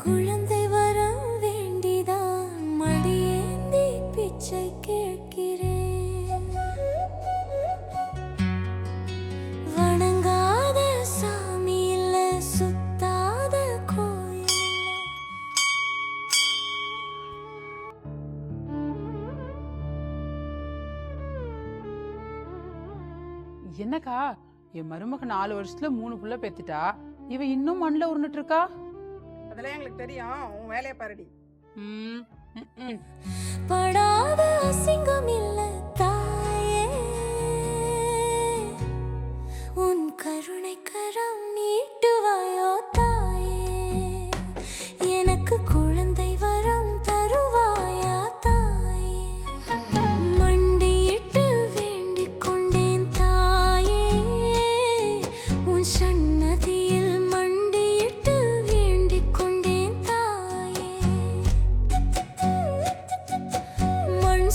குழந்தை வரம் வேண்டிதான் மடியேந்தி பிச்சை கேட்கிறேன். வணங்காத சாமி இல்ல, சுத்தாத கோயில் என்னக்கா, என் மருமக 4 வருஷத்துல 3 புள்ள பெத்துட்டா. இவ இன்னும் மண்ணில் உருண்டுட்டு இருக்கா. அதெல்லாம் எங்களுக்கு தெரியும். உன் வேலையை பாருடி. ம், ம். படாத அசிங்கம் இல்ல தாயே, உன் கருணை கரம் நீட்டுவாயோ தாயே, எனக்கு குழந்தை வரம் தருவாயா தாயே. மண்டியிட்டு வேண்டிக் கொண்டேன் தாயே, உன் சன்னதியில் மண்டியிட்டு வேண்டிக் கொண்டேன் தாயே. மண்